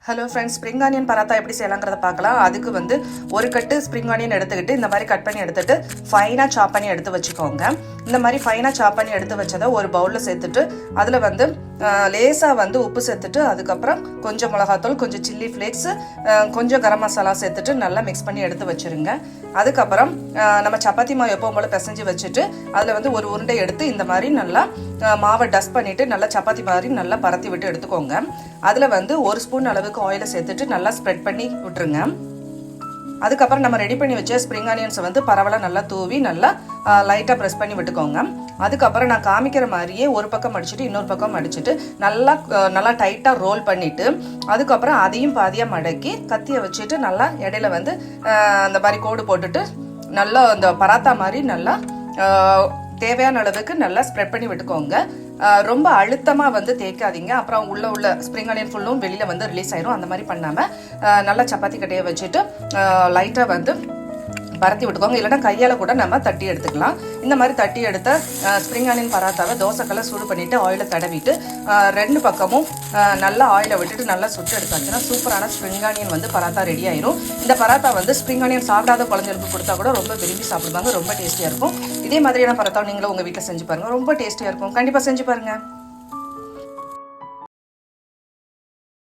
Hello friends, spring onion paratha எப்படி செய்யலாங்கிறத பார்க்கலாம். அதுக்கு வந்து ஒரு கட்டு ஸ்ப்ரிங் ஆனியன் எடுத்துக்கிட்டு இந்த மாதிரி கட் பண்ணி எடுத்துட்டு ஃபைனாக சாப் பண்ணி எடுத்து வச்சுக்கோங்க. இந்த மாதிரி ஃபைனாக சாப் பண்ணி எடுத்து வச்சதை ஒரு பவுலில் சேர்த்துட்டு அதில் வந்து லேசாக வந்து உப்பு சேர்த்துட்டு அதுக்கப்புறம் கொஞ்சம் மிளகாத்தூள், கொஞ்சம் சில்லி ஃப்ளேக்ஸ், கொஞ்சம் கரம் மசாலா சேர்த்துட்டு நல்லா மிக்ஸ் பண்ணி எடுத்து வச்சுருங்க. அதுக்கப்புறம் நம்ம சப்பாத்தி மாவு எப்போ போல பிசைஞ்சு வச்சுட்டு அதில் வந்து ஒரு உருண்டை எடுத்து இந்த மாதிரி நல்லா மாவை டஸ்ட் பண்ணிவிட்டு நல்லா சப்பாத்தி மாதிரி நல்லா பரத்தி விட்டு எடுத்துக்கோங்க. அதில் வந்து ஒரு ஸ்பூன் அளவுக்கு ஆயிலை சேர்த்துட்டு நல்லா ஸ்ப்ரெட் பண்ணி விட்டுருங்க. அதுக்கப்புறம் நம்ம ரெடி பண்ணி வச்ச ஸ்ப்ரிங் ஆனியன்ஸை வந்து பரவலாக நல்லா தூவி நல்லா லைட்டாக ப்ரெஸ் பண்ணி விட்டுக்கோங்க. அதுக்கப்புறம் நான் காமிக்கிற மாதிரியே ஒரு பக்கம் அடிச்சுட்டு இன்னொரு பக்கம் அடிச்சுட்டு நல்லா டைட்டாக ரோல் பண்ணிவிட்டு அதுக்கப்புறம் அதையும் பாதியாக மடக்கி கத்தியை வச்சுட்டு நல்லா இடையில வந்து அந்த மாதிரி கோடு போட்டுட்டு நல்லா அந்த பராத்தா மாதிரி நல்லா தேவையான அளவுக்கு நல்லா ஸ்ப்ரெட் பண்ணி விட்டுக்கோங்க. ரொம்ப அழுத்தமாக வந்து தேய்க்காதீங்க, அப்புறம் உள்ள ஸ்ப்ரிங் ஆனியன் ஃபுல்லும் வெளியில் வந்து ரிலீஸ் ஆயிரும். அந்த மாதிரி பண்ணாமல் நல்லா சப்பாத்தி கட்டையை வச்சுட்டு லைட்டாக வந்து பரத்தி விட்டுக்கோங்க. இல்லைனா கையால் கூட நம்ம தட்டி எடுத்துக்கலாம். இந்த மாதிரி தட்டி எடுத்த ஸ்ப்ரிங் ஆனியன் பராத்தாவை தோசைக்கெல்லாம் சூடு பண்ணிவிட்டு ஆயிலை தடவிட்டு ரெண்டு பக்கமும் நல்லா ஆயிலை விட்டுட்டு நல்லா சுட்டு எடுத்தாச்சுன்னா சூப்பரான ஸ்ப்ரிங் ஆனியன் வந்து பராத்தா ரெடி ஆயிரும். இந்த பராத்தா வந்து ஸ்ப்ரிங் ஆனியன் சாப்பிடாத குழந்தைகளுக்கு கொடுத்தா கூட ரொம்ப விரும்பி சாப்பிடுவாங்க, ரொம்ப டேஸ்டியாக இருக்கும். இதே மாதிரியான பராத்தா நீங்களும் உங்கள் வீட்டில் செஞ்சு பாருங்கள், ரொம்ப டேஸ்டியாக இருக்கும். கண்டிப்பாக செஞ்சு பாருங்கள்.